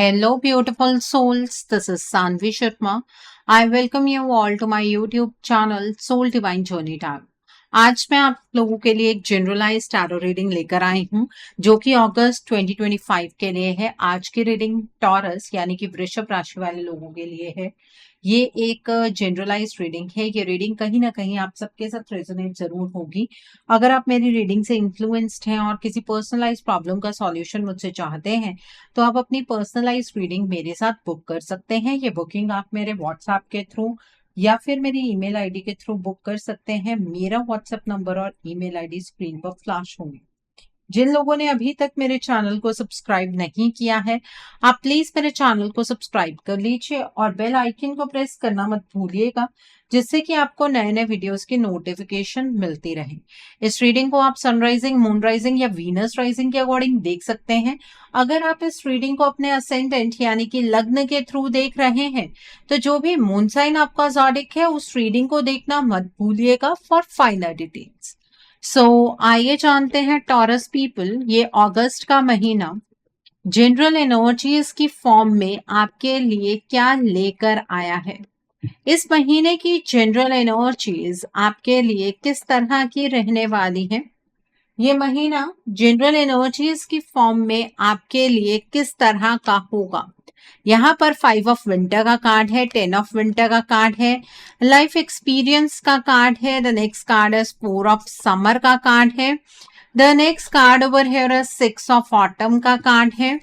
Hello, beautiful souls. This is Sanvi Sharma. I welcome you all to my YouTube channel Soul Divine Journey Tarot. आज मैं आप लोगों के लिए एक जनरलाइज टैरो रीडिंग लेकर आई हूं जो कि अगस्त 2025 के लिए है। आज की रीडिंग टॉरस यानी कि वृषभ राशि वाले लोगों के लिए है। ये एक जनरलाइज रीडिंग है। ये रीडिंग कहीं ना कहीं आप सबके साथ रेजोनेट जरूर होगी। अगर आप मेरी रीडिंग से इन्फ्लुएंस्ड हैं और किसी पर्सनलाइज प्रॉब्लम का सॉल्यूशन मुझसे चाहते हैं तो आप अपनी पर्सनलाइज रीडिंग मेरे साथ बुक कर सकते हैं। ये बुकिंग आप मेरे व्हाट्सएप के थ्रू या फिर मेरी ईमेल आईडी के थ्रू बुक कर सकते हैं। मेरा व्हाट्सएप नंबर और ईमेल आईडी स्क्रीन पर फ्लैश होंगे। जिन लोगों ने अभी तक मेरे चैनल को सब्सक्राइब नहीं किया है, आप प्लीज मेरे चैनल को सब्सक्राइब कर लीजिए और बेल आइकन को प्रेस करना मत भूलिएगा, जिससे कि आपको नए नए वीडियोस की नोटिफिकेशन मिलती रहे। इस रीडिंग को आप सनराइजिंग, मून राइजिंग या वीनस राइजिंग के अकॉर्डिंग देख सकते हैं। अगर आप इस रीडिंग को अपने असेंडेंट यानी कि लग्न के थ्रू देख रहे हैं तो जो भी मून साइन आपका ज़ोडिक है उस रीडिंग को देखना मत भूलिएगा फॉर फाइनल डिटेल्स। आइए जानते हैं टॉरस पीपल, ये अगस्त का महीना जनरल एनर्जीज की फॉर्म में आपके लिए क्या लेकर आया है। इस महीने की जनरल एनर्जीज आपके लिए किस तरह की रहने वाली है। ये महीना जनरल एनर्जीज की फॉर्म में आपके लिए किस तरह का होगा। यहाँ पर 5 ऑफ विंटर का कार्ड है, 10 ऑफ विंटर का कार्ड है, लाइफ एक्सपीरियंस का कार्ड है। The next card is 4 of summer का कार्ड है। The next card over here is 6 of autumn का कार्ड है।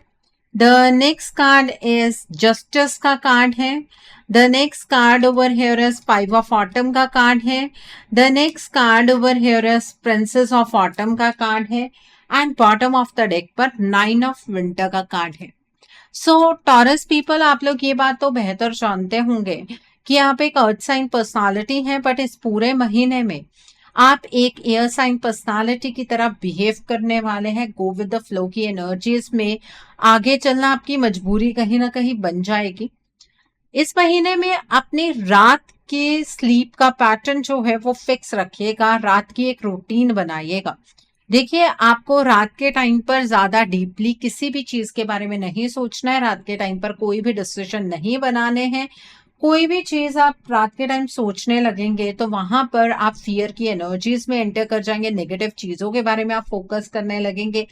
The next card is justice का कार्ड है। The next card over here is 5 of autumn का card है। The next card over here is princess of autumn का card है and bottom of the deck पर 9 of winter का card है। Taurus people, आप लोग ये बात तो बेहतर जानते होंगे कि आप एक अर्थ साइन पर्सनालिटी हैं, बट इस पूरे महीने में आप एक एयर साइन पर्सनालिटी की तरह बिहेव करने वाले हैं। गो विद द फ्लो की एनर्जीज में आगे चलना आपकी मजबूरी कहीं ना कहीं बन जाएगी। इस महीने में अपनी रात के स्लीप का पैटर्न जो है वो फिक्स रखिएगा। रात की एक रूटीन बनाइएगा। देखिए, आपको रात के टाइम पर ज्यादा डीपली किसी भी चीज के बारे में नहीं सोचना है। रात के टाइम पर कोई भी डिसीजन नहीं बनाने हैं। कोई भी चीज आप रात के टाइम सोचने लगेंगे तो वहां पर आप फियर की एनर्जीज में एंटर कर जाएंगे। नेगेटिव चीजों के बारे में आप फोकस करने लगेंगे।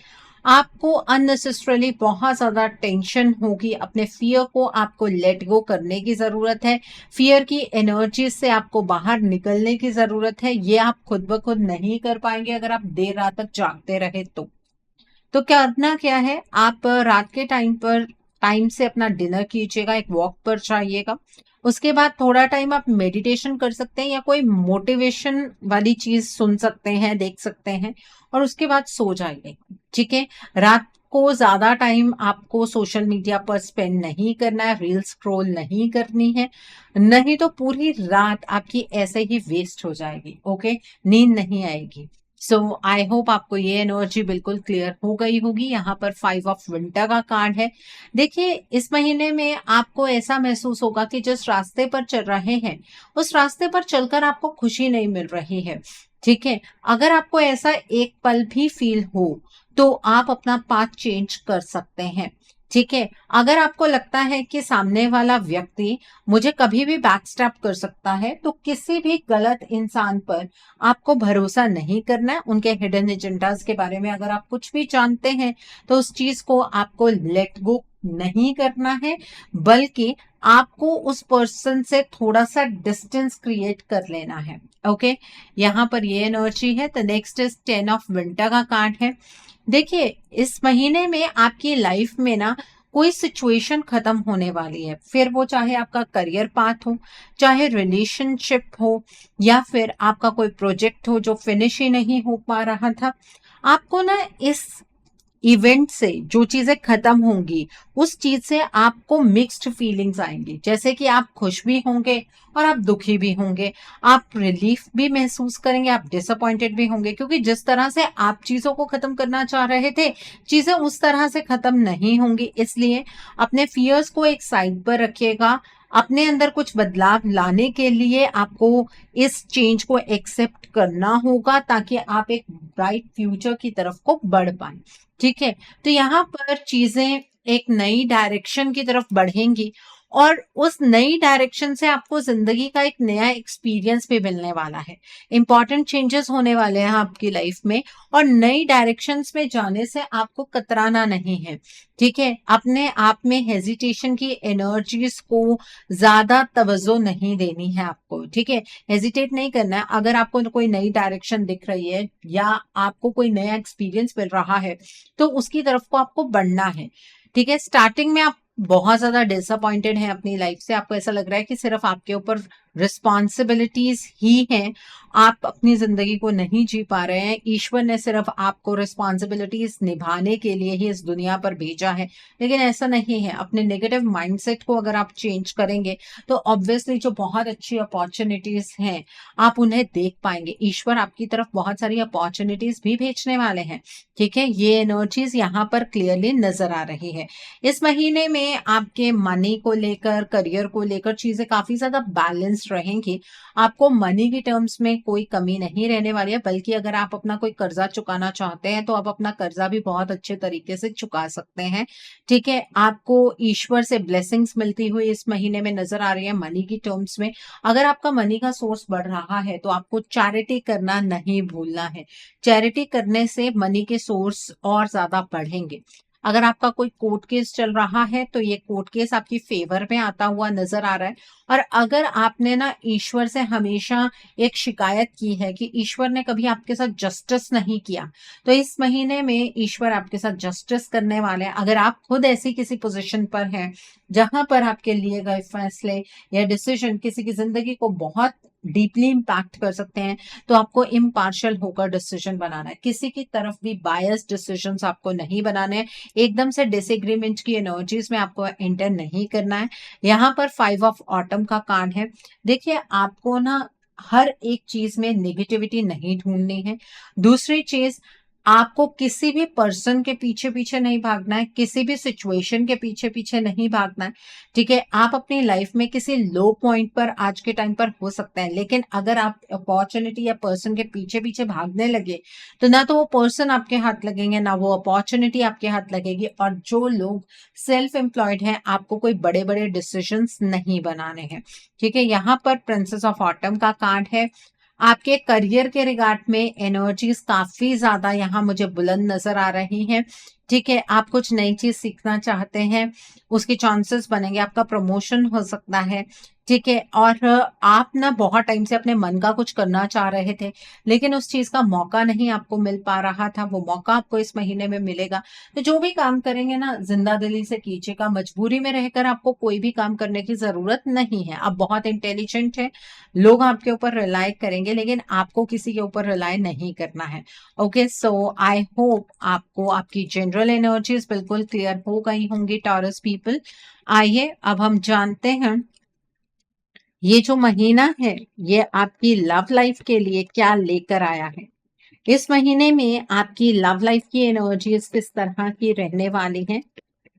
आपको अननेसेसरली बहुत ज्यादा टेंशन होगी। अपने फियर को आपको लेट गो करने की जरूरत है। फियर की एनर्जी से आपको बाहर निकलने की जरूरत है। ये आप खुद ब खुद नहीं कर पाएंगे अगर आप देर रात तक जागते रहे तो करना क्या है, आप रात के टाइम पर टाइम से अपना डिनर कीजिएगा, एक वॉक पर जाइएगा। उसके बाद थोड़ा टाइम आप मेडिटेशन कर सकते हैं या कोई मोटिवेशन वाली चीज सुन सकते हैं, देख सकते हैं और उसके बाद सो जाइए। ठीक है, रात को ज्यादा टाइम आपको सोशल मीडिया पर स्पेंड नहीं करना है, रील स्क्रॉल नहीं करनी है, नहीं तो पूरी रात आपकी ऐसे ही वेस्ट हो जाएगी। ओके, नींद नहीं आएगी। आई होप आपको ये एनर्जी बिल्कुल क्लियर हो गई होगी। यहाँ पर 5 ऑफ विंटर का कार्ड है। देखिए, इस महीने में आपको ऐसा महसूस होगा कि जिस रास्ते पर चल रहे हैं उस रास्ते पर चलकर आपको खुशी नहीं मिल रही है। ठीक है, अगर आपको ऐसा एक पल भी फील हो तो आप अपना पाथ चेंज कर सकते हैं। ठीक है, अगर आपको लगता है कि सामने वाला व्यक्ति मुझे कभी भी बैकस्टैप कर सकता है तो किसी भी गलत इंसान पर आपको भरोसा नहीं करना है। उनके हिडन एजेंडाज के बारे में अगर आप कुछ भी जानते हैं तो उस चीज को आपको लेट गो नहीं करना है, बल्कि आपको उस पर्सन से थोड़ा सा डिस्टेंस क्रिएट कर लेना है। ओके, यहाँ पर ये एनर्जी है। तो नेक्स्ट इज 10 ऑफ विंटर का कार्ड है। देखिए, इस महीने में आपकी लाइफ में ना कोई सिचुएशन खत्म होने वाली है। फिर वो चाहे आपका करियर पाथ हो, चाहे रिलेशनशिप हो या फिर आपका कोई प्रोजेक्ट हो जो फिनिश ही नहीं हो पा रहा था। आपको ना इस इवेंट से जो चीजें खत्म होंगी उस चीज से आपको मिक्स्ड फीलिंग्स आएंगी। जैसे कि आप खुश भी होंगे और आप दुखी भी होंगे, आप रिलीफ भी महसूस करेंगे, आप डिसअपॉइंटेड भी होंगे, क्योंकि जिस तरह से आप चीजों को खत्म करना चाह रहे थे चीजें उस तरह से खत्म नहीं होंगी। इसलिए अपने फियर्स को एक साइड पर रखिएगा। अपने अंदर कुछ बदलाव लाने के लिए आपको इस चेंज को एक्सेप्ट करना होगा ताकि आप एक ब्राइट फ्यूचर की तरफ को बढ़ पाए। ठीक है, तो यहाँ पर चीजें एक नई डायरेक्शन की तरफ बढ़ेंगी और उस नई डायरेक्शन से आपको जिंदगी का एक नया एक्सपीरियंस भी मिलने वाला है। इंपॉर्टेंट चेंजेस होने वाले हैं आपकी लाइफ में और नई डायरेक्शंस में जाने से आपको कतराना नहीं है। ठीक है, अपने आप में हेजिटेशन की एनर्जीज को ज्यादा तवज्जो नहीं देनी है आपको। ठीक है, हेजिटेट नहीं करना है। अगर आपको कोई नई डायरेक्शन दिख रही है या आपको कोई नया एक्सपीरियंस मिल रहा है तो उसकी तरफ को आपको बढ़ना है। ठीक है, स्टार्टिंग में आप बहुत ज्यादा डिसअपॉइंटेड हैं अपनी लाइफ से, आपको ऐसा लग रहा है कि सिर्फ आपके ऊपर रिस्पॉन्सिबिलिटीज ही हैं, आप अपनी जिंदगी को नहीं जी पा रहे हैं, ईश्वर ने सिर्फ आपको रिस्पॉन्सिबिलिटीज निभाने के लिए ही इस दुनिया पर भेजा है। लेकिन ऐसा नहीं है। अपने नेगेटिव माइंडसेट को अगर आप चेंज करेंगे तो ऑब्वियसली जो बहुत अच्छी अपॉर्चुनिटीज हैं आप उन्हें देख पाएंगे। ईश्वर आपकी तरफ बहुत सारी अपॉर्चुनिटीज भी भेजने वाले हैं। ठीक है, ये एनर्जीज यहाँ पर क्लियरली नजर आ रही है। इस महीने में आपके मनी को लेकर, करियर को लेकर चीजें काफी ज्यादा बैलेंस्ड रहेंगी। आपको मनी की टर्म्स में कोई कमी नहीं रहने वाली है, बल्कि अगर आप अपना कोई कर्जा चुकाना चाहते हैं तो आप अपना कर्जा भी बहुत अच्छे तरीके से चुका सकते हैं। ठीक है, आपको ईश्वर से ब्लेसिंग्स मिलती हुई इस महीने में नजर आ रही है मनी की टर्म्स में। अगर आपका मनी का सोर्स बढ़ रहा है तो आपको चैरिटी करना नहीं भूलना है। चैरिटी करने से मनी के सोर्स और ज्यादा बढ़ेंगे। अगर आपका कोई कोर्ट केस चल रहा है तो ये कोर्ट केस आपकी फेवर में आता हुआ नजर आ रहा है। और अगर आपने ना ईश्वर से हमेशा एक शिकायत की है कि ईश्वर ने कभी आपके साथ जस्टिस नहीं किया, तो इस महीने में ईश्वर आपके साथ जस्टिस करने वाले हैं। अगर आप खुद ऐसी किसी पोजीशन पर हैं जहां पर आपके लिए गए फैसले या डिसीजन किसी की जिंदगी को बहुत डीपली इम्पैक्ट कर सकते हैं, तो आपको इम्पार्शियल होकर डिसीजन बनाना है। किसी की तरफ भी बायस डिसीजंस आपको नहीं बनाने हैं। एकदम से डिसएग्रीमेंट की एनर्जीज में आपको एंटर नहीं करना है। यहाँ पर 5 ऑफ ऑटम का कार्ड है। देखिए, आपको ना हर एक चीज में नेगेटिविटी नहीं ढूंढनी है। दूसरी चीज, आपको किसी भी पर्सन के पीछे पीछे नहीं भागना है, किसी भी सिचुएशन के पीछे पीछे नहीं भागना है। ठीक है, आप अपनी लाइफ में किसी लो पॉइंट पर आज के टाइम पर हो सकते हैं, लेकिन अगर आप अपॉर्चुनिटी या पर्सन के पीछे पीछे भागने लगे तो ना तो वो पर्सन आपके हाथ लगेंगे, ना वो अपॉर्चुनिटी आपके हाथ लगेगी। और जो लोग सेल्फ एम्प्लॉयड हैं, आपको कोई बड़े बड़े डिसीजंस नहीं बनाने हैं। ठीक है, यहाँ पर प्रिंसेस ऑफ ऑटम का कार्ड है। आपके करियर के रिगार्ड में एनर्जीज काफी ज्यादा यहाँ मुझे बुलंद नजर आ रही हैं। ठीक है, आप कुछ नई चीज सीखना चाहते हैं, उसके चांसेस बनेंगे, आपका प्रमोशन हो सकता है। ठीक है, और आप ना बहुत टाइम से अपने मन का कुछ करना चाह रहे थे, लेकिन उस चीज का मौका नहीं आपको मिल पा रहा था, वो मौका आपको इस महीने में मिलेगा। तो जो भी काम करेंगे ना, जिंदा दिली से कीजिएगा। मजबूरी में रहकर आपको कोई भी काम करने की जरूरत नहीं है। आप बहुत इंटेलिजेंट है, लोग आपके ऊपर रिलाय करेंगे, लेकिन आपको किसी के ऊपर रिलाय नहीं करना है। ओके, सो आई होप आपको आपकी जनरल एनर्जीज बिल्कुल क्लियर हो गई होंगी टॉरस पीपल। आइए अब हम जानते हैं ये जो महीना है ये आपकी लव लाइफ के लिए क्या लेकर आया है। इस महीने में आपकी लव लाइफ की एनर्जीज किस तरह की रहने वाली है,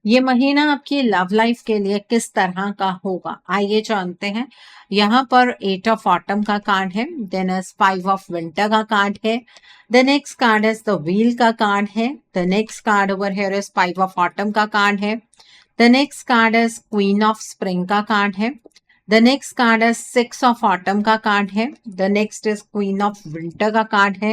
ये महीना आपकी लव लाइफ के लिए किस तरह का होगा, आइए जानते हैं। यहाँ पर 8 ऑफ ऑटम का कार्ड है, देन 5 ऑफ विंटर का कार्ड है, the next card is the wheel का कार्ड है, the next card over here is 5 of autumn का कार्ड है, the next card is queen of spring का कार्ड है, the next card is 6 of autumn का card है, the next is queen of winter का card है,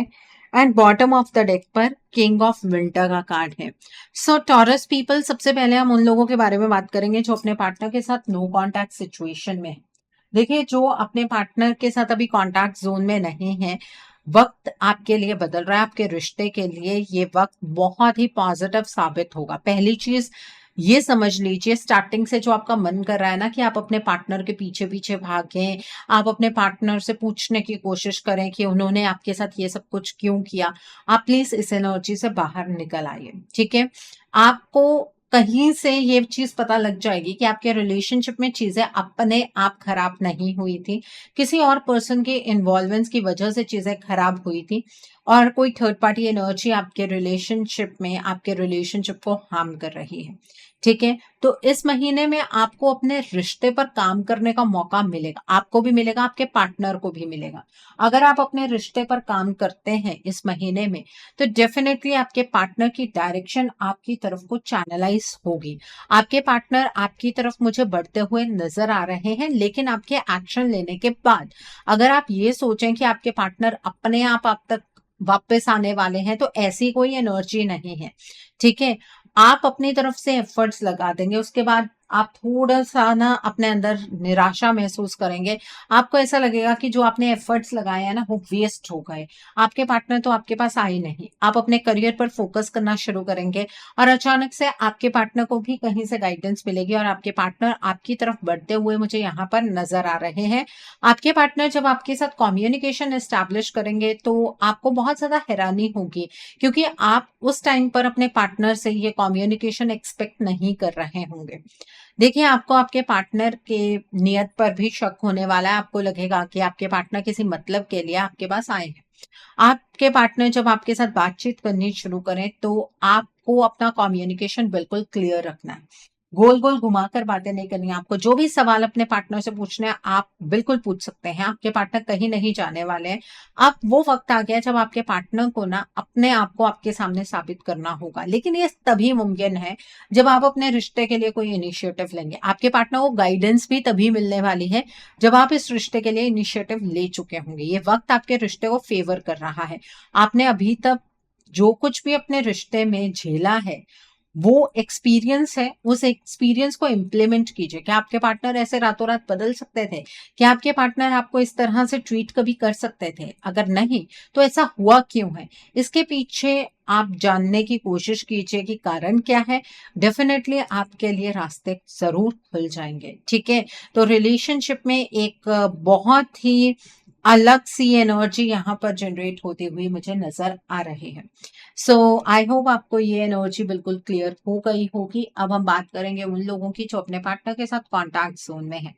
and bottom of the deck पर king of winter का card है। सो taurus people, सबसे पहले हम उन लोगों के बारे में बात करेंगे जो अपने पार्टनर के साथ नो कॉन्टैक्ट सिचुएशन में है। देखिए, जो अपने पार्टनर के साथ अभी कॉन्टैक्ट जोन में नहीं है, वक्त आपके लिए बदल रहा है। आपके रिश्ते के लिए ये वक्त बहुत ही पॉजिटिव साबित होगा। पहली चीज ये समझ लीजिए, स्टार्टिंग से जो आपका मन कर रहा है ना कि आप अपने पार्टनर के पीछे पीछे भागें, आप अपने पार्टनर से पूछने की कोशिश करें कि उन्होंने आपके साथ ये सब कुछ क्यों किया, आप प्लीज इस एनर्जी से बाहर निकल आइए। ठीक है, आपको कहीं से ये चीज पता लग जाएगी कि आपके रिलेशनशिप में चीजें अपने आप खराब नहीं हुई थी, किसी और पर्सन के इन्वॉल्वेंस की वजह से चीजें खराब हुई थी, और कोई थर्ड पार्टी एनर्जी आपके रिलेशनशिप में आपके रिलेशनशिप को हार्म कर रही है। ठीक है, तो इस महीने में आपको अपने रिश्ते पर काम करने का मौका मिलेगा, आपको भी मिलेगा, आपके पार्टनर को भी मिलेगा। अगर आप अपने रिश्ते पर काम करते हैं इस महीने में, तो डेफिनेटली आपके पार्टनर की डायरेक्शन आपकी तरफ को चैनलाइज होगी। आपके पार्टनर आपकी तरफ मुझे बढ़ते हुए नजर आ रहे हैं, लेकिन आपके एक्शन लेने के बाद अगर आप ये सोचें कि आपके पार्टनर अपने आप तक वापस आने वाले हैं, तो ऐसी कोई एनर्जी नहीं है। ठीक है, आप अपनी तरफ से एफर्ट्स लगा देंगे, उसके बाद आप थोड़ा-सा ना अपने अंदर निराशा महसूस करेंगे। आपको ऐसा लगेगा कि जो आपने एफर्ट्स लगाए हैं ना, वो वेस्ट हो गए। आपके पार्टनर तो आपके पास आए नहीं। आप अपने करियर पर फोकस करना शुरू करेंगे और अचानक से आपके पार्टनर को भी कहीं से गाइडेंस मिलेगी और आपके पार्टनर आपकी तरफ बढ़ते हुए मुझे यहाँ पर नज़र आ रहे हैं। आपके पार्टनर जब आपके साथ कम्युनिकेशन एस्टैब्लिश करेंगे, तो आपको बहुत ज़्यादा हैरानी होगी, क्योंकि आप उस टाइम पर अपने पार्टनर से ये कम्युनिकेशन एक्सपेक्ट नहीं कर रहे होंगे। देखिए, आपको आपके पार्टनर के नियत पर भी शक होने वाला है। आपको लगेगा कि आपके पार्टनर किसी मतलब के लिए आपके पास आए हैं। आपके पार्टनर जब आपके साथ बातचीत करनी शुरू करें, तो आपको अपना कम्युनिकेशन बिल्कुल क्लियर रखना है। गोल-गोल घुमाकर बातें नहीं करनी है आपको। जो भी सवाल अपने पार्टनर से पूछने हैं, आप बिल्कुल पूछ सकते हैं। आपके पार्टनर कहीं नहीं जाने वाले हैं। अब वो वक़्त आ गया है जब आपके पार्टनर को ना अपने आप को आपके सामने साबित करना होगा। लेकिन ये तभी मुमकिन है जब आप अपने रिश्ते के लिए कोई इनिशिएटिव लेंगे। आपके पार्टनर को गाइडेंस भी तभी मिलने वाली है जब आप इस रिश्ते के लिए इनिशिएटिव ले चुके होंगे। ये वक़्त आपके रिश्ते को फ़ेवर कर रहा है। आपने अभी तक जो कुछ भी अपने रिश्ते में झेला है, वो एक्सपीरियंस है, उस एक्सपीरियंस को इम्प्लीमेंट कीजिए। क्या आपके पार्टनर ऐसे रातों-रात बदल सकते थे? क्या आपके पार्टनर आपको इस तरह से ट्रीट कभी कर सकते थे? अगर नहीं, तो ऐसा हुआ क्यों है? इसके पीछे आप जानने की कोशिश कीजिए कि कारण क्या है। डेफ़िनेटली आपके लिए रास्ते ज़रूर खुल जाएँगे, ठीक है? तो रिलेशनशिप में एक बहुत ही अलग सी एनर्जी यहाँ पर जनरेट होती हुई मुझे नज़र आ रही है। सो आई होप आपको ये एनर्जी बिल्कुल क्लियर हो गई होगी। अब हम बात करेंगे उन लोगों की जो अपने पार्टनर के साथ कॉन्टैक्ट ज़ोन में हैं।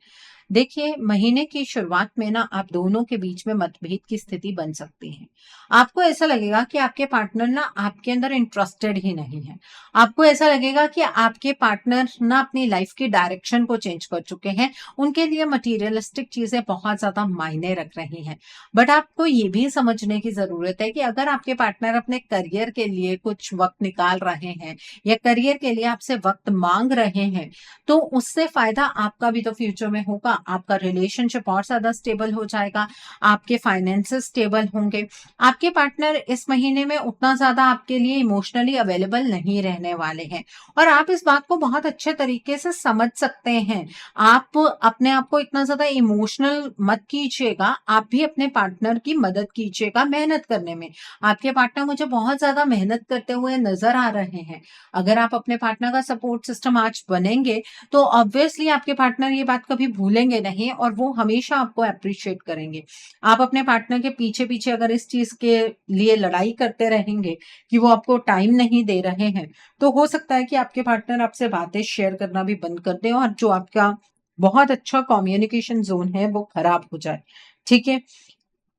देखिए, महीने की शुरुआत में ना आप दोनों के बीच में मतभेद की स्थिति बन सकती है। आपको ऐसा लगेगा कि आपके पार्टनर ना आपके अंदर इंटरेस्टेड ही नहीं है। आपको ऐसा लगेगा कि आपके पार्टनर ना अपनी लाइफ की डायरेक्शन को चेंज कर चुके हैं। उनके लिए मटीरियलिस्टिक चीज़ें बहुत ज़्यादा मायने रख रही हैं। बट आपको ये भी समझने की ज़रूरत है कि अगर आपके पार्टनर अपने करियर के लिए कुछ वक़्त निकाल रहे हैं या करियर के लिए आपसे वक़्त माँग रहे हैं, तो उससे फ़ायदा आपका भी तो फ्यूचर में होगा। आपका रिलेशनशिप और ज़्यादा स्टेबल हो जाएगा, आपके फाइनेंसेस स्टेबल होंगे। आपके पार्टनर इस महीने में उतना ज़्यादा आपके लिए इमोशनली अवेलेबल नहीं रहने वाले हैं और आप इस बात को बहुत अच्छे तरीके से समझ सकते हैं। आप अपने आप को इतना ज़्यादा इमोशनल मत कीजिएगा, आप भी अपने पार्टनर की मदद कीजिएगा मेहनत करने में। आपके पार्टनर मुझे बहुत ज़्यादा मेहनत करते हुए नज़र आ रहे हैं। अगर आप अपने पार्टनर का सपोर्ट सिस्टम आज बनेंगे, तो ऑब्वियसली आपके पार्टनर ये बात कभी भूलेंगे नहीं और वो हमेशा आपको एप्रिशिएट करेंगे। आप अपने पार्टनर के पीछे-पीछे अगर इस चीज़ के लिए लड़ाई करते रहेंगे कि वो आपको टाइम नहीं दे रहे हैं, तो हो सकता है कि आपके पार्टनर आपसे बातें शेयर करना भी बंद कर दें और जो आपका बहुत अच्छा कम्युनिकेशन ज़ोन है, वो खराब हो जाए। ठीक है?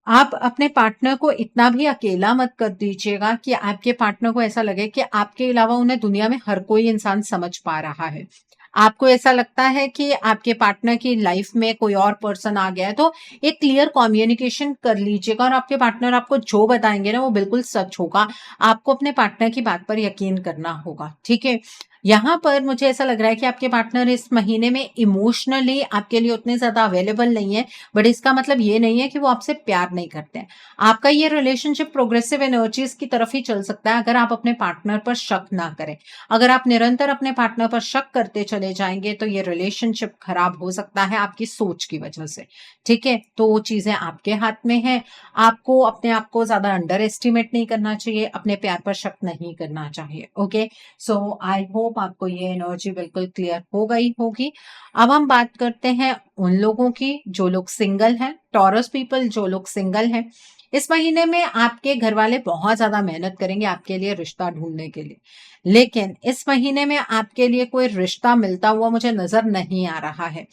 आप अपने पार्टनर को इतना भी अकेला मत कर दीजिएगा कि आपके पार्टनर को ऐसा लगे कि आपके अलावा उन्हें दुनिया में हर कोई इंसान समझ पा रहा है। आपको ऐसा लगता है कि आपके पार्टनर की लाइफ में कोई और पर्सन आ गया है, तो एक क्लियर कम्युनिकेशन कर लीजिएगा और आपके पार्टनर आपको जो बताएँगे ना, वो बिल्कुल सच होगा। आपको अपने पार्टनर की बात पर यकीन करना होगा, ठीक है? यहाँ पर मुझे ऐसा लग रहा है कि आपके पार्टनर इस महीने में इमोशनली आपके लिए उतने ज़्यादा अवेलेबल नहीं है, बट इसका मतलब ये नहीं है कि वो आपसे प्यार नहीं करते हैं। आपका ये रिलेशनशिप प्रोग्रेसिव एनर्जीज़ की तरफ ही चल सकता है अगर आप अपने पार्टनर पर शक ना करें। अगर आप निरंतर अपने पार्टनर पर शक करते चले जाएँगे, तो ये रिलेशनशिप खराब हो सकता है आपकी सोच की वजह से, ठीक है? तो वो चीज़ें आपके हाथ में हैं। आपको अपने आप को ज़्यादा अंडर एस्टिमेट नहीं करना चाहिए, अपने प्यार पर शक नहीं करना चाहिए, ओके? सो आई होप आपको ये एनर्जी बिल्कुल क्लियर हो गई होगी। अब हम बात करते हैं उन लोगों की जो लोग सिंगल हैं, टॉरस पीपल जो लोग सिंगल हैं। इस महीने में आपके घरवाले बहुत ज़्यादा मेहनत करेंगे आपके लिए रिश्ता ढूँढने के लिए। लेकिन इस महीने में आपके लिए कोई रिश्ता मिलता हुआ मुझे नज़र नहीं आ रहा है।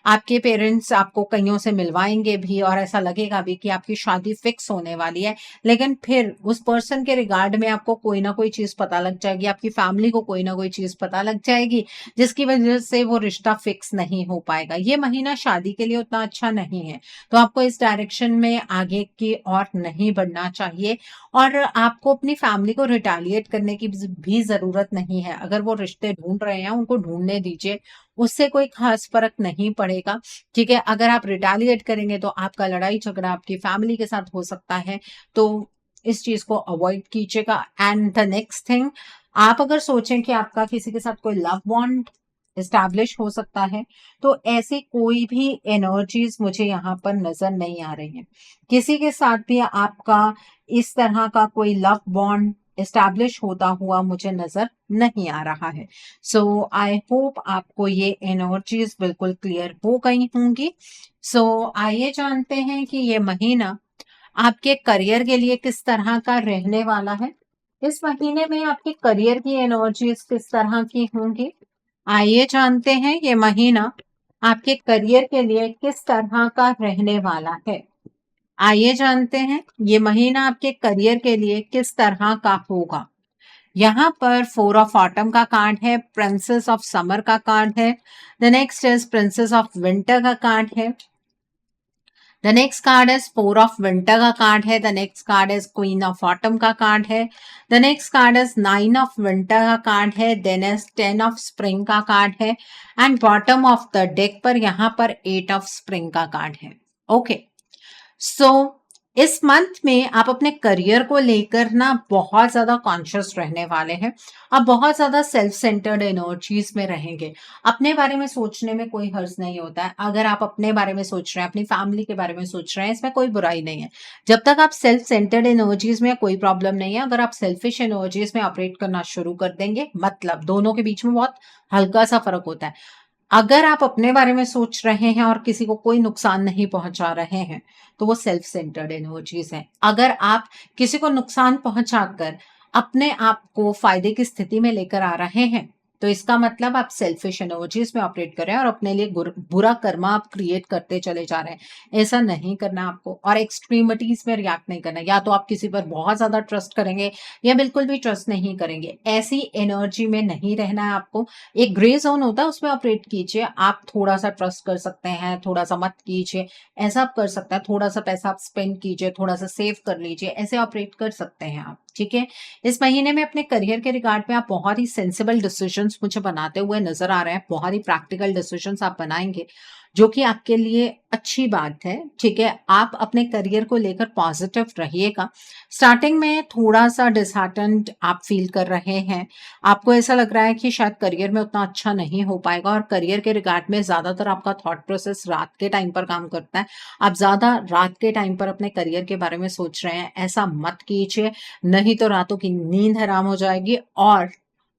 आपके पेरेंट्स आपको कइयों से मिलवाएँगे भी और ऐसा लगेगा भी कि आपकी शादी फिक्स होने वाली है। लेकिन फिर उस पर्सन के रिगार्ड में आपको कोई ना कोई चीज़ पता लग जाएगी, आपकी फैमिली को कोई ना कोई चीज़ पता लग जाएगी, जिसकी वजह से वो रिश्ता फिक्स नहीं हो पाएगा। ये महीना शादी के लिए उतना अच्छा नहीं है, तो आपको इस डायरेक्शन में आगे की ओर नहीं बढ़ना चाहिए और आपको अपनी फैमिली को रिटेलिएट करने की भी ज़रूरत नहीं है। अगर वो रिश्ते ढूँढ रहे हैं, उनको ढूँढने दीजिए, उससे कोई ख़ास फ़र्क नहीं पड़ेगा, ठीक है? अगर आप रिटेलिएट करेंगे तो आपका लड़ाई-झगड़ा आपकी फैमिली के साथ हो सकता है, तो इस चीज़ को अवॉइड कीजिएगा। एंड द नेक्स्ट थिंग, आप अगर सोचें कि आपका किसी के साथ कोई लव बॉन्ड एस्टैब्लिश हो सकता है, तो ऐसी कोई भी एनर्जीज़ मुझे यहाँ पर नज़र नहीं आ रही हैं। किसी के साथ भी आपका इस तरह का कोई लव बॉन्ड एस्टैब्लिश होता हुआ मुझे नज़र नहीं आ रहा है। सो आई होप आपको ये एनर्जीज़ बिल्कुल क्लियर हो गई होंगी। सो आइए जानते हैं कि ये महीना आपके करियर के लिए किस तरह का रहने वाला है। इस महीने में आपके करियर की एनर्जीज़ किस तरह की होंगी? आइए जानते हैं ये महीना आपके करियर के लिए किस तरह का रहने वाला है। आइए जानते हैं ये महीना आपके करियर के लिए किस तरह का होगा। यहाँ पर 4 ऑफ ऑटम का कार्ड है, प्रिंसेस ऑफ समर का कार्ड है, the next is princess of winter का कार्ड है, the next card is 4 of winter का कार्ड है, the next card is queen of autumn का कार्ड है, the next card is 9 of winter का card है, देन इज 10 ऑफ स्प्रिंग का card है and bottom of the deck पर यहाँ पर 8 ऑफ स्प्रिंग का कार्ड है। ओके, सो इस मंथ में आप अपने करियर को लेकर ना बहुत ज़्यादा कॉन्शियस रहने वाले हैं। आप बहुत ज़्यादा सेल्फ सेंटर्ड एनर्जीज में रहेंगे। अपने बारे में सोचने में कोई हर्ज नहीं होता है। अगर आप अपने बारे में सोच रहे हैं, अपनी फैमिली के बारे में सोच रहे हैं, इसमें कोई बुराई नहीं है। जब तक आप सेल्फ सेंटर्ड एनर्जीज में कोई प्रॉब्लम नहीं है। अगर आप सेल्फिश एनर्जीज में ऑपरेट करना शुरू कर देंगे, मतलब दोनों के बीच में बहुत हल्का सा फ़र्क होता है। अगर आप अपने बारे में सोच रहे हैं और किसी को कोई नुकसान नहीं पहुंचा रहे हैं, तो वो सेल्फ सेंटर्ड एनर्जीज है। अगर आप किसी को नुकसान पहुंचाकर अपने आप को फायदे की स्थिति में लेकर आ रहे हैं, तो इसका मतलब आप सेल्फिश एनर्जीज में ऑपरेट कर रहे हैं और अपने लिए बुरा कर्मा आप क्रिएट करते चले जा रहे हैं। ऐसा नहीं करना आपको और एक्सट्रीमिटीज में रिएक्ट नहीं करना। या तो आप किसी पर बहुत ज्यादा ट्रस्ट करेंगे या बिल्कुल भी ट्रस्ट नहीं करेंगे। ऐसी एनर्जी में नहीं रहना है आपको। एक ग्रे ज़ोन होता है, उसमें ऑपरेट कीजिए। आप थोड़ा-सा ट्रस्ट कर सकते हैं, थोड़ा-सा मत कीजिए, ऐसा आप कर सकते हैं। थोड़ा-सा पैसा आप स्पेंड कीजिए, थोड़ा-सा सेव कर लीजिए, ऐसे ऑपरेट कर सकते हैं आप, ठीक है? इस महीने में अपने करियर के रिगार्ड में आप बहुत ही सेंसिबल डिसीजंस मुझे बनाते हुए नज़र आ रहे हैं। बहुत ही प्रैक्टिकल डिसीजंस आप बनाएँगे, जो कि आपके लिए अच्छी बात है, ठीक है? आप अपने करियर को लेकर पॉजिटिव रहिएगा। स्टार्टिंग में थोड़ा-सा डिसहार्टेंड आप फ़ील कर रहे हैं। आपको ऐसा लग रहा है कि शायद करियर में उतना अच्छा नहीं हो पाएगा और करियर के रिगार्ड में ज़्यादातर आपका थॉट प्रोसेस रात के टाइम पर काम करता है। आप ज़्यादा रात के टाइम पर अपने करियर के बारे में सोच रहे हैं, ऐसा मत कीजिए, नहीं तो रातों की नींद हराम हो जाएगी और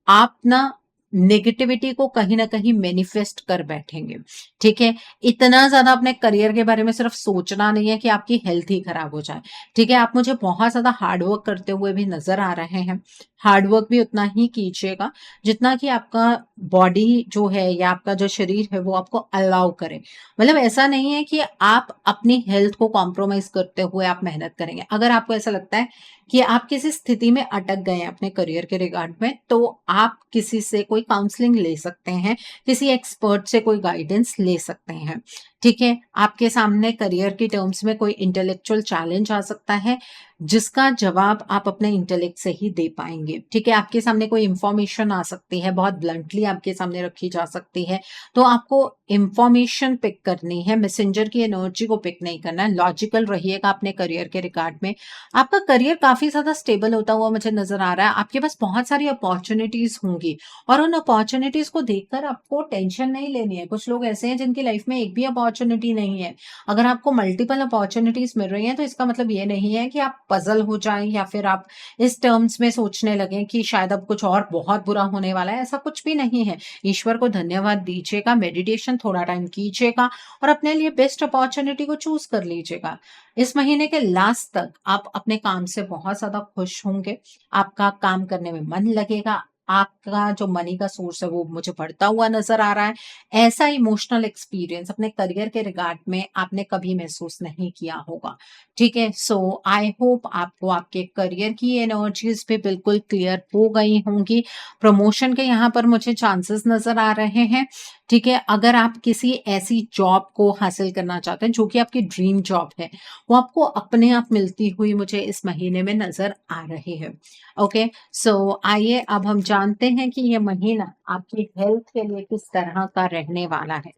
आप ना नेगेटिविटी को कहीं न कहीं मैनिफेस्ट कर बैठेंगे, ठीक है? इतना ज़्यादा अपने करियर के बारे में सिर्फ सोचना नहीं है कि आपकी हेल्थ ही खराब हो जाए, ठीक है? आप मुझे बहुत ज़्यादा हार्ड वर्क करते हुए भी नज़र आ रहे हैं। हार्ड वर्क भी उतना ही कीजिएगा, जितना कि आपका बॉडी जो है या आपका जो शरीर है, वो आपको अलाउ करे। मतलब ऐसा नहीं है कि आप अपनी हेल्थ को कॉम्प्रोमाइज़ करते हुए आप मेहनत करेंगे। अगर आपको ऐसा लगता है कि आप किसी स्थिति में अटक गए हैं अपने करियर के रिगार्ड में, तो आप किसी से कोई काउंसलिंग ले सकते हैं, किसी एक्सपर्ट से कोई गाइडेंस ले सकते हैं, ठीक है? आपके सामने करियर की टर्म्स में कोई इंटेलेक्चुअल चैलेंज आ सकता है, जिसका जवाब आप अपने इंटेलेक्ट से ही दे पाएँगे, ठीक है? आपके सामने कोई इन्फॉर्मेशन आ सकती है, बहुत ब्लंटली आपके सामने रखी जा सकती है, तो आपको इन्फॉर्मेशन पिक करनी है, मैसेंजर की एनर्जी को पिक नहीं करना है। लॉजिकल रहिएगा अपने करियर के रिगार्ड में। आपका करियर काफ़ी ज़्यादा स्टेबल होता हुआ मुझे नज़र आ रहा है। आपके पास बहुत सारी अपॉर्च्युनिटीज़ होंगी और उन अपॉर्च्युनिटीज़ को देखकर आपको टेंशन नहीं लेनी है। कुछ लोग ऐसे हैं जिनकी लाइफ में एक भी अपॉर्च्युनिटी नहीं है। अगर आपको मल्टीपल अपॉर्च्युनिटीज़ मिल रही हैं, तो इसका मतलब ये नहीं है कि आप पज़ल हो जाएँ या फिर आप इस टर्म्स में सोचने लगें कि शायद अब कुछ और बहुत बुरा होने वाला है, ऐसा कुछ भी नहीं है। ईश्वर को धन्यवाद दीजिएगा, मेडिटेशन थोड़ा टाइम कीजिएगा और अपने लिए बेस्ट अपॉर्च्युनिटी को चूज़ कर लीजिएगा। इस महीने के लास्ट तक आप अपने काम से बहुत ज़्यादा खुश होंगे, आपका काम करने में मन लगेगा, आपका जो मनी का सोर्स है वो मुझे बढ़ता हुआ नजर आ रहा है। ऐसा इमोशनल एक्सपीरियंस अपने करियर के रिगार्ड में आपने कभी महसूस नहीं किया होगा। ठीक है, सो आई होप आपको आपके करियर की एनर्जीज भी बिल्कुल क्लियर हो गई होंगी। प्रमोशन के यहाँ पर मुझे चांसेस नजर आ रहे हैं। ठीक है, अगर आप किसी ऐसी जॉब को हासिल करना चाहते हैं जो कि आपकी ड्रीम जॉब है, वो आपको अपने आप मिलती हुई मुझे इस महीने में नजर आ रही है। ओके, सो आइए अब हम जानते हैं कि ये महीना आपकी हेल्थ के लिए किस तरह का रहने वाला है।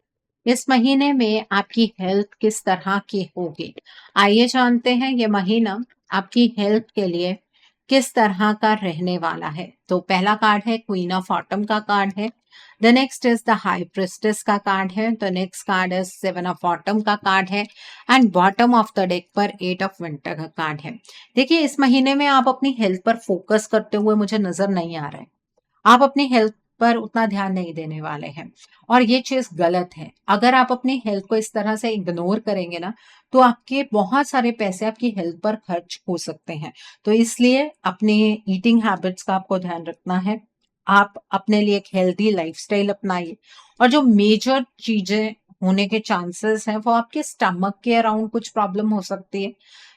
इस महीने में आपकी हेल्थ किस तरह की होगी? आइए जानते हैं ये महीना आपकी हेल्थ के लिए किस तरह का रहने वाला है। तो पहला कार्ड है क्वीन ऑफ ऑटम का कार्ड है। The next is the high priestess का कार्ड है। The next card is seven of autumn का कार्ड है and bottom of the deck पर एट ऑफ विंटर का कार्ड है। देखिए, इस महीने में आप अपनी हेल्थ पर फोकस करते हुए मुझे नजर नहीं आ रहे हैं। आप अपनी हेल्थ पर उतना ध्यान नहीं देने वाले हैं और ये चीज गलत है। अगर आप अपनी हेल्थ को इस तरह से इग्नोर करेंगे ना, तो आपके बहुत सारे पैसे आपकी हेल्थ पर खर्च हो सकते हैं। तो इसलिए अपने ईटिंग हैबिट्स का आपको ध्यान रखना है। आप अपने लिए एक हेल्दी लाइफस्टाइल अपनाइए और जो मेजर चीजें होने के चांसेस हैं वो आपके स्टमक के अराउंड कुछ प्रॉब्लम हो सकती है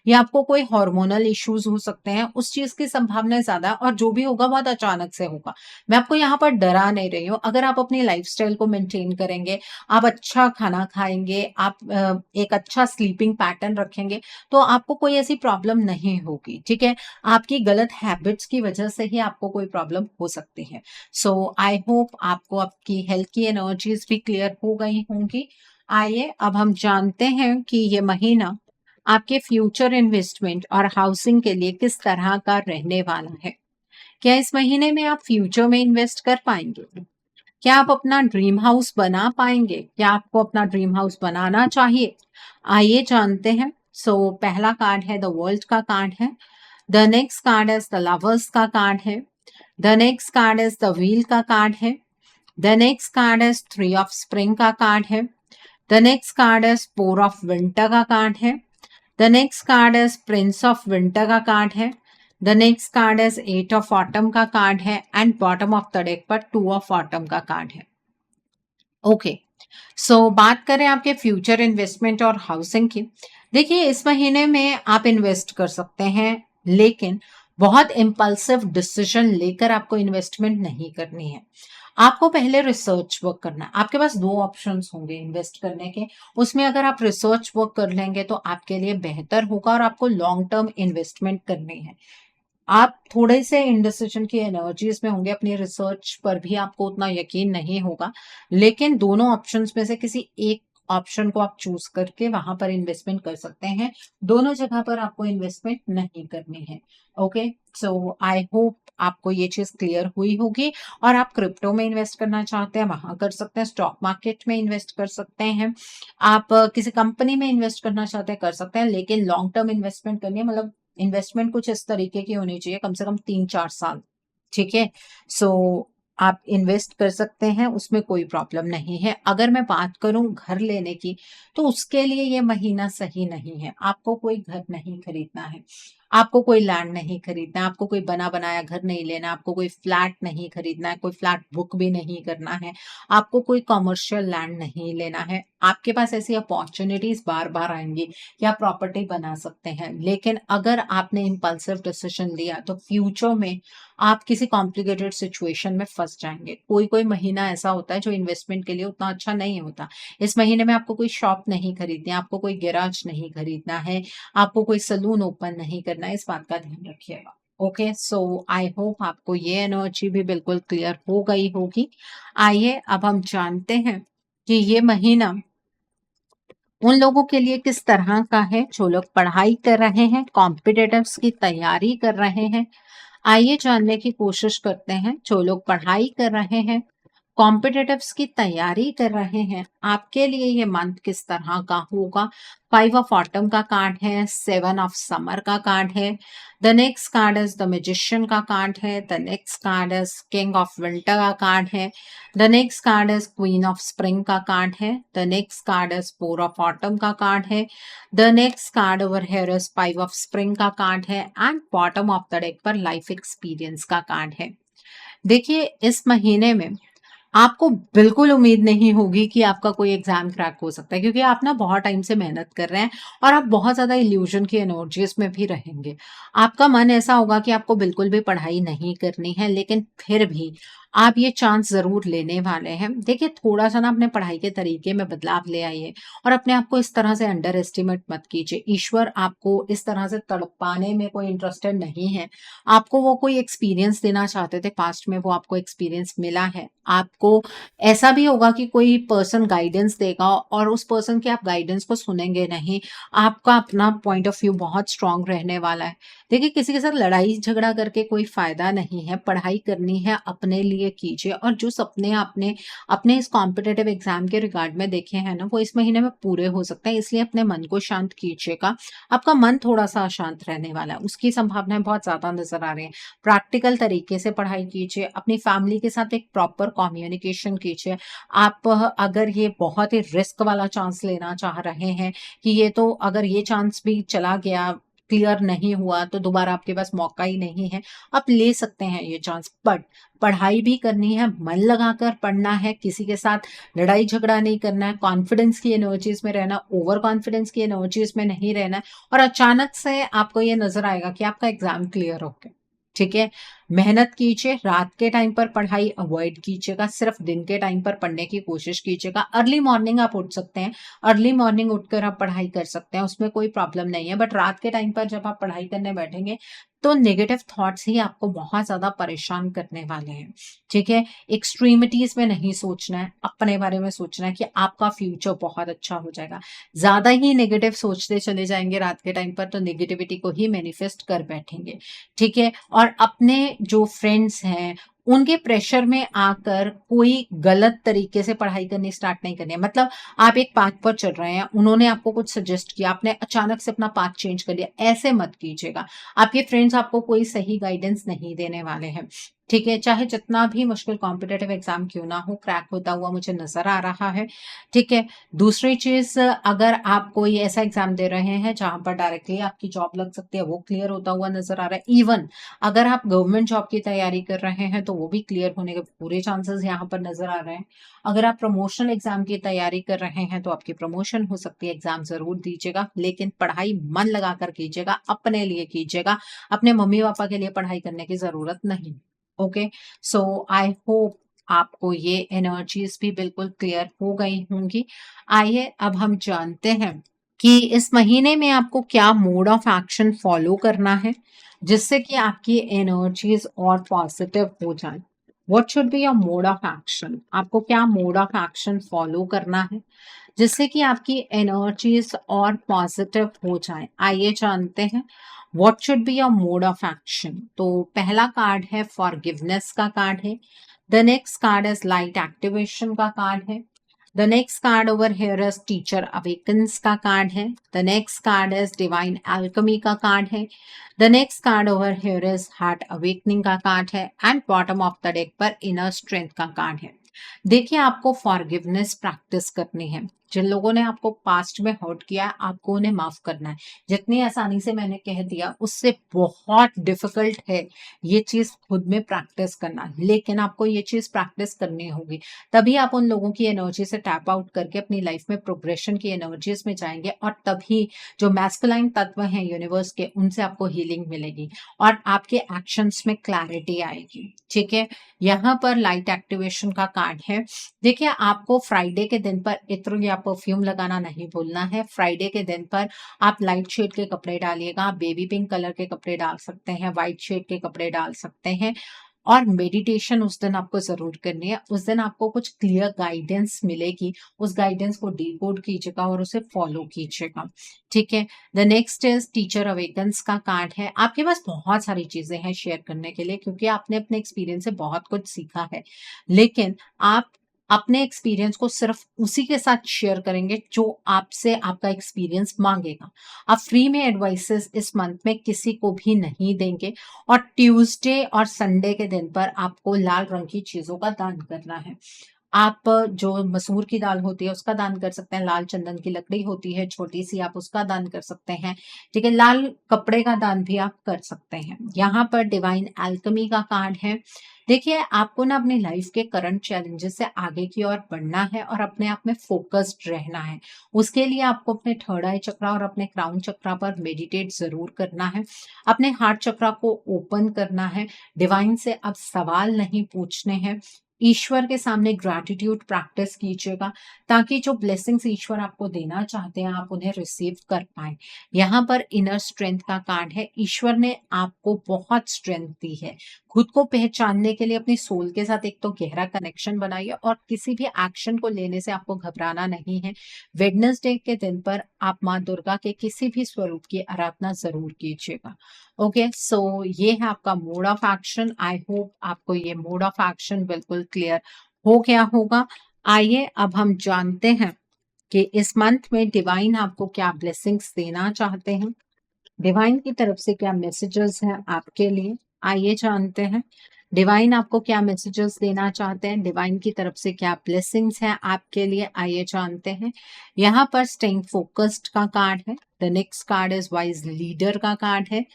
या आपको कोई हार्मोनल इश्यूज हो सकते हैं, उस चीज की संभावना ज्यादा है और जो भी होगा बहुत अचानक से होगा। मैं आपको यहाँ पर डरा नहीं रही हूँ। अगर आप अपनी लाइफस्टाइल को मेंटेन करेंगे, आप अच्छा खाना खाएंगे, आप एक अच्छा स्लीपिंग पैटर्न रखेंगे, तो आपको कोई ऐसी प्रॉब्लम नहीं होगी। ठीक है, आपकी गलत हैबिट्स की वजह से ही आपको कोई प्रॉब्लम हो सकती है। सो आई होप आपको आपकी हेल्थ की एनर्जीज भी क्लियर हो गई होंगी। आइए अब हम जानते हैं कि ये महीना आपके फ्यूचर इन्वेस्टमेंट और हाउसिंग के लिए किस तरह का रहने वाला है। क्या इस महीने में आप फ्यूचर में इन्वेस्ट कर पाएंगे? क्या आप अपना ड्रीम हाउस बना पाएंगे? क्या आपको अपना ड्रीम हाउस बनाना चाहिए? आइए जानते हैं। सो पहला कार्ड है द वर्ल्ड का कार्ड है। The next card is the lovers का कार्ड है। The next card is the wheel का कार्ड है। The next card is three of spring का कार्ड है। The next card is four of winter का card है। The next card is prince of winter का card है। The next card is eight of autumn का card है and bottom of the deck पर two of autumn का card है। Okay, सो बात करें आपके फ्यूचर इन्वेस्टमेंट और हाउसिंग की। देखिए, इस महीने में आप इन्वेस्ट कर सकते हैं, लेकिन बहुत इम्पल्सिव डिसीजन लेकर आपको इन्वेस्टमेंट नहीं करनी है। आपको पहले रिसर्च वर्क करना है। आपके पास दो ऑप्शंस होंगे इन्वेस्ट करने के। उसमें अगर आप रिसर्च वर्क कर लेंगे तो आपके लिए बेहतर होगा और आपको लॉन्ग टर्म इन्वेस्टमेंट करनी है। आप थोड़े से इंडिसिजन की एनर्जीज में होंगे, अपनी रिसर्च पर भी आपको उतना यकीन नहीं होगा, लेकिन दोनों ऑप्शंस में से किसी एक ऑप्शन को आप चूज करके वहां पर इन्वेस्टमेंट कर सकते हैं। दोनों जगह पर आपको इन्वेस्टमेंट नहीं करनी है। ओके, सो आई होप आपको ये चीज क्लियर हुई होगी। और आप क्रिप्टो में इन्वेस्ट करना चाहते हैं वहां कर सकते हैं, स्टॉक मार्केट में इन्वेस्ट कर सकते हैं, आप किसी कंपनी में इन्वेस्ट करना चाहते हैं कर सकते हैं, लेकिन लॉन्ग टर्म इन्वेस्टमेंट करनी है। मतलब इन्वेस्टमेंट कुछ इस तरीके की होनी चाहिए, कम से कम 3-4 साल। ठीक है, सो आप इन्वेस्ट कर सकते हैं, उसमें कोई प्रॉब्लम नहीं है। अगर मैं बात करूं घर लेने की, तो उसके लिए ये महीना सही नहीं है। आपको कोई घर नहीं खरीदना है, आपको कोई लैंड नहीं खरीदना है, आपको कोई बना बनाया घर नहीं लेना, आपको कोई फ्लैट नहीं खरीदना है, कोई फ्लैट बुक भी नहीं करना है, आपको कोई कॉमर्शियल लैंड नहीं लेना है। आपके पास ऐसी अपॉर्चुनिटीज बार बार आएंगी कि आप प्रॉपर्टी बना सकते हैं, लेकिन अगर आपने इम्पल्सिव डिसीजन लिया तो फ्यूचर में आप किसी कॉम्प्लिकेटेड सिचुएशन में फंस जाएंगे। कोई कोई महीना ऐसा होता है जो इन्वेस्टमेंट के लिए उतना अच्छा नहीं होता। इस महीने में आपको कोई शॉप नहीं खरीदनी है, आपको कोई गैराज नहीं खरीदना है, आपको कोई सलून ओपन नहीं करना है। इस बात का ध्यान रखिएगा। ओके, सो आई होप आपको ये एनर्जी भी बिल्कुल क्लियर हो गई होगी। आइए अब हम जानते हैं कि ये महीना उन लोगों के लिए किस तरह का है जो लोग पढ़ाई कर रहे हैं, कॉम्पिटिटिव्स की तैयारी कर रहे हैं। आइए जानने की कोशिश करते हैं, जो लोग पढ़ाई कर रहे हैं, कॉम्पिटिटिव्स की तैयारी कर रहे हैं, आपके लिए ये मंथ किस तरह का होगा। फाइव ऑफ ऑटम का कार्ड है, सेवन ऑफ समर का कार्ड है। The next card is the magician का कार्ड है। The next card is king of winter का कार्ड है। The next card is queen of spring का कार्ड है। The next card is four of autumn का card है। The next card over here is five of spring का card है and bottom of the deck पर life experience का card है। देखिए, इस महीने में आपको बिल्कुल उम्मीद नहीं होगी कि आपका कोई एग्ज़ाम क्रैक हो सकता है, क्योंकि आप ना बहुत टाइम से मेहनत कर रहे हैं और आप बहुत ज़्यादा इल्यूज़न की एनर्जीज़ में भी रहेंगे। आपका मन ऐसा होगा कि आपको बिल्कुल भी पढ़ाई नहीं करनी है, लेकिन फिर भी आप ये चांस ज़रूर लेने वाले हैं। देखिए, थोड़ा-सा ना अपने पढ़ाई के तरीके में बदलाव ले आइए और अपने आप को इस तरह से अंडर एस्टिमेट मत कीजिए। ईश्वर आपको इस तरह से तड़पाने में कोई इंटरेस्टेड नहीं है। आपको वो कोई एक्सपीरियंस देना चाहते थे पास्ट में, वो आपको एक्सपीरियंस मिला है। आपको ऐसा भी होगा कि कोई पर्सन गाइडेंस देगा और उस पर्सन के आप गाइडेंस को सुनेंगे नहीं। आपका अपना पॉइंट ऑफ व्यू बहुत स्ट्रॉन्ग रहने वाला है। देखिए, किसी के साथ लड़ाई झगड़ा करके कोई फ़ायदा नहीं है। पढ़ाई करनी है, अपने लिए कीजिए और जो सपने आपने अपने इस कॉम्पिटिटिव एग्ज़ाम के रिगार्ड में देखे हैं ना, वो इस महीने में पूरे हो सकते हैं। इसलिए अपने मन को शांत कीजिएगा। आपका मन थोड़ा-सा अशांत रहने वाला है, उसकी संभावनाएँ बहुत ज़्यादा नज़र आ रही हैं। प्रैक्टिकल तरीके से पढ़ाई कीजिए, अपनी फैमिली के साथ एक प्रॉपर कम्युनिकेशन कीजिए। आप अगर ये बहुत ही रिस्क वाला चांस लेना चाह रहे हैं कि ये तो अगर ये चांस भी चला गया, क्लियर नहीं हुआ तो दोबारा आपके पास मौका ही नहीं है, आप ले सकते हैं ये चांस। बट पढ़ाई भी करनी है, मन लगाकर पढ़ना है, किसी के साथ लड़ाई झगड़ा नहीं करना है, कॉन्फिडेंस की एनर्जीज़ में रहना, ओवर कॉन्फिडेंस की एनर्जीज़ में नहीं रहना है और अचानक से आपको ये नज़र आएगा कि आपका एग्ज़ाम क्लियर हो गया। ठीक है? मेहनत कीजिए, रात के टाइम पर पढ़ाई अवॉइड कीजिएगा, सिर्फ़ दिन के टाइम पर पढ़ने की कोशिश कीजिएगा। अर्ली मॉर्निंग आप उठ सकते हैं, अर्ली मॉर्निंग उठकर आप पढ़ाई कर सकते हैं, उसमें कोई प्रॉब्लम नहीं है। बट रात के टाइम पर जब आप पढ़ाई करने बैठेंगे, तो नेगेटिव थॉट्स ही आपको बहुत ज़्यादा परेशान करने वाले हैं। ठीक है? एक्सट्रीमिटीज़ में नहीं सोचना है, अपने बारे में सोचना है कि आपका फ्यूचर बहुत अच्छा हो जाएगा। ज़्यादा ही नेगेटिव सोचते चले जाएँगे रात के टाइम पर, तो नेगेटिविटी को ही मैनिफेस्ट कर बैठेंगे। ठीक है? और अपने जो फ्रेंड्स हैं, उनके प्रेशर में आकर कोई गलत तरीके से पढ़ाई करनी स्टार्ट नहीं करनी है। मतलब आप एक पाथ पर चल रहे हैं, उन्होंने आपको कुछ सजेस्ट किया, आपने अचानक से अपना पाथ चेंज कर लिया, ऐसे मत कीजिएगा। आपके फ्रेंड्स आपको कोई सही गाइडेंस नहीं देने वाले हैं। ठीक है? चाहे जितना भी मुश्किल कॉम्पिटिटिव एग्ज़ाम क्यों ना हो, क्रैक होता हुआ मुझे नज़र आ रहा है। ठीक है? दूसरी चीज़, अगर आप कोई ऐसा एग्ज़ाम दे रहे हैं जहाँ पर डायरेक्टली आपकी जॉब लग सकती है, वो क्लियर होता हुआ नज़र आ रहा है। इवन अगर आप गवर्नमेंट जॉब की तैयारी कर रहे हैं, तो वो भी क्लियर होने के पूरे चांसेस यहाँ पर नज़र आ रहे हैं। अगर आप प्रमोशनल एग्ज़ाम की तैयारी कर रहे हैं, तो आपकी प्रमोशन हो सकती है, एग्ज़ाम ज़रूर दीजिएगा, लेकिन पढ़ाई मन लगाकर कीजिएगा, अपने लिए कीजिएगा, अपने मम्मी-पापा के लिए पढ़ाई करने की ज़रूरत नहीं। ओके? सो आई होप आपको ये एनर्जीज़ भी बिल्कुल क्लियर हो गई होंगी। आइए अब हम जानते हैं कि इस महीने में आपको क्या मोड ऑफ एक्शन फॉलो करना है, जिससे कि आपकी एनर्जीज़ और पॉजिटिव हो जाएँ। What should be your mode of action? आपको क्या मोड ऑफ एक्शन फॉलो करना है, जिससे कि आपकी एनर्जीज़ और पॉजिटिव हो जाएँ? आइए जानते हैं, what should be your mode of action? तो पहला कार्ड है फॉरगिवनेस का कार्ड है। The next card is light activation का कार्ड है। The next card over here is Teacher Awakens का कार्ड है. The next card is Divine Alchemy का कार्ड है. The next card over here is Heart Awakening का card है. And bottom of the deck पर Inner Strength का card है. देखिए, आपको फॉरगिवनेस प्रैक्टिस करनी है। जिन लोगों ने आपको पास्ट में हर्ट किया है, आपको उन्हें माफ करना है। जितनी आसानी से मैंने कह दिया, उससे बहुत डिफिकल्ट है ये चीज़ खुद में प्रैक्टिस करना, लेकिन आपको ये चीज़ प्रैक्टिस करनी होगी। तभी आप उन लोगों की एनर्जी से टैप आउट करके अपनी लाइफ में प्रोग्रेशन की एनर्जीज में जाएंगे और तभी जो मैस्कुलाइन तत्व हैं यूनिवर्स के, उनसे आपको हीलिंग मिलेगी और आपके एक्शंस में क्लैरिटी आएगी। ठीक है? यहाँ पर लाइट एक्टिवेशन का कार्ड है। देखिए, आपको फ्राइडे के दिन पर इत्र या परफ्यूम लगाना नहीं भूलना है। फ्राइडे के दिन पर आप लाइट शेड के कपड़े डालिएगा, आप बेबी पिंक कलर के कपड़े डाल सकते हैं, व्हाइट शेड के कपड़े डाल सकते हैं और मेडिटेशन उस दिन आपको ज़रूर करनी है। उस दिन आपको कुछ क्लियर गाइडेंस मिलेगी, उस गाइडेंस को डिकोड कीजिएगा और उसे फॉलो कीजिएगा। ठीक है? The next is teacher awakens का कार्ड है। आपके पास बहुत सारी चीज़ें हैं शेयर करने के लिए, क्योंकि आपने अपने एक्सपीरियंस से बहुत कुछ सीखा है। लेकिन आप अपने एक्सपीरियंस को सिर्फ़ उसी के साथ शेयर करेंगे जो आपसे आपका एक्सपीरियंस माँगेगा। आप फ्री में एडवाइसेज़ इस मंथ में किसी को भी नहीं देंगे और ट्यूसडे और संडे के दिन पर आपको लाल रंग की चीज़ों का दान करना है। आप जो मसूर की दाल होती है उसका दान कर सकते हैं, लाल चंदन की लकड़ी होती है छोटी सी, आप उसका दान कर सकते हैं। ठीक है, लाल कपड़े का दान भी आप कर सकते हैं। यहाँ पर डिवाइन एल्केमी का कार्ड है। देखिए, आपको ना अपनी लाइफ के करंट चैलेंजेस से आगे की ओर बढ़ना है और अपने आप में फोकस्ड रहना है। उसके लिए आपको अपने थर्ड आई चक्रा और अपने क्राउन चक्रा पर मेडिटेट जरूर करना है। अपने हार्ट चक्रा को ओपन करना है। डिवाइन से अब सवाल नहीं पूछने हैं। ईश्वर के सामने ग्रैटिट्यूड प्रैक्टिस कीजिएगा, ताकि जो ब्लेसिंग्स ईश्वर आपको देना चाहते हैं आप उन्हें रिसीव कर पाए। यहाँ पर इनर स्ट्रेंथ का कार्ड है। ईश्वर ने आपको बहुत स्ट्रेंथ दी है। खुद को पहचानने के लिए अपनी सोल के साथ एक तो गहरा कनेक्शन बनाइए और किसी भी एक्शन को लेने से आपको घबराना नहीं है। वेडनेसडे के दिन पर आप माँ दुर्गा के किसी भी स्वरूप की आराधना जरूर कीजिएगा। ओके, सो ये है आपका mode of action. I hope आपको ये मोड ऑफ एक्शन बिल्कुल क्लियर हो गया होगा। आइए अब हम जानते हैं कि इस मंथ में डिवाइन आपको क्या ब्लेसिंग्स देना चाहते हैं, डिवाइन की तरफ से क्या मैसेजेस हैं आपके लिए। आइए जानते हैं डिवाइन आपको क्या मैसेजेस देना चाहते हैं, डिवाइन की तरफ से क्या ब्लेसिंग्स हैं आपके लिए। आइए जानते हैं। यहाँ पर स्टेइंग फोकस्ड का कार्ड है। The next card is wise leader का कार्ड है।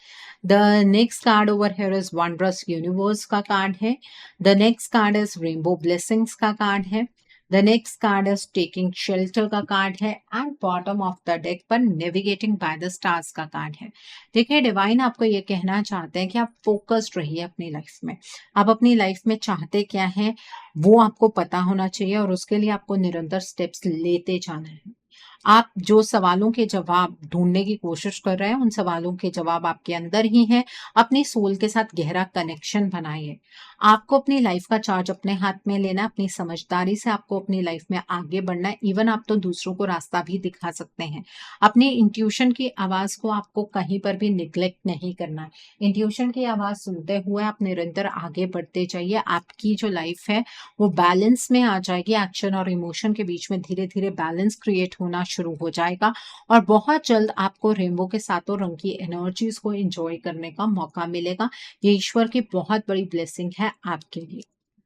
The next card over here is wondrous universe का कार्ड है। The next card is rainbow blessings का कार्ड है। The next card is taking shelter का card है। And bottom of the deck पर navigating by the stars का card है। देखिए, डिवाइन आपको ये कहना चाहते हैं कि आप फोकस्ड रहिए अपनी लाइफ में। आप अपनी लाइफ में चाहते क्या है वो आपको पता होना चाहिए और उसके लिए आपको निरंतर स्टेप्स लेते जाना है। आप जो सवालों के जवाब ढूंढने की कोशिश कर रहे हैं उन सवालों के जवाब आपके अंदर ही हैं। अपनी सोल के साथ गहरा कनेक्शन बनाइए। आपको अपनी लाइफ का चार्ज अपने हाथ में लेना है। अपनी समझदारी से आपको अपनी लाइफ में आगे बढ़ना है। इवन आप तो दूसरों को रास्ता भी दिखा सकते हैं। अपनी इंट्यूशन की आवाज को आपको कहीं पर भी निग्लेक्ट नहीं करना है। इंट्यूशन की आवाज सुनते हुए आप निरंतर आगे बढ़ते जाइए। आपकी जो लाइफ है वो बैलेंस में आ जाएगी। एक्शन और इमोशन के बीच में धीरे धीरे बैलेंस क्रिएट होना शुरू हो जाएगा और बहुत जल्द आपको रेनबो के सातों रंग की एनर्जीज को एंजॉय करने का मौका मिलेगा। ये ईश्वर की बहुत बड़ी ब्लेसिंग है आपके लिए।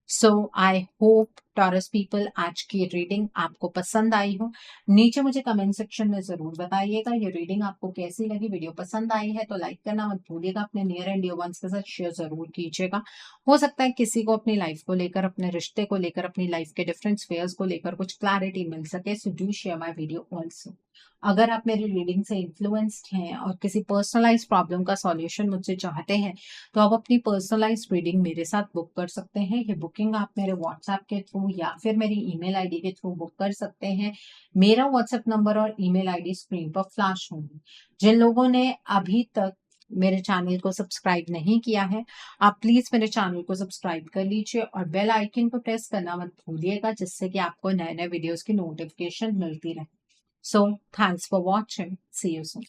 सो आई होप टॉरस पीपल आज की रीडिंग आपको पसंद आई हो। नीचे मुझे कमेंट सेक्शन में जरूर बताइएगा ये रीडिंग आपको कैसी लगी। वीडियो पसंद आई है तो लाइक करना मत भूलिएगा। अपने नियर एंड डियर वंस के साथ शेयर जरूर कीजिएगा। हो सकता है किसी को अपनी लाइफ को लेकर, अपने रिश्ते को लेकर, अपनी लाइफ के डिफरेंट स्फेयर्स को लेकर कुछ क्लैरिटी मिल सके। So do share my video also. अगर आप मेरी रीडिंग से इन्फ्लुएंस्ड हैं और किसी पर्सनलाइज प्रॉब्लम का सॉल्यूशन मुझसे चाहते हैं तो आप अपनी पर्सनलाइज रीडिंग मेरे साथ बुक कर सकते हैं। ये बुकिंग आप मेरे व्हाट्सएप के थ्रू या फिर मेरी ईमेल आईडी के थ्रू बुक कर सकते हैं। मेरा व्हाट्सएप नंबर और ईमेल आईडी स्क्रीन पर फ्लैश होंगी। जिन लोगों ने अभी तक मेरे चैनल को सब्सक्राइब नहीं किया है आप प्लीज मेरे चैनल को सब्सक्राइब कर लीजिए और बेल आइकन को प्रेस करना मत भूलिएगा, जिससे कि आपको नए नए वीडियोस की नोटिफिकेशन मिलती रहे। So thanks for watching, see you soon.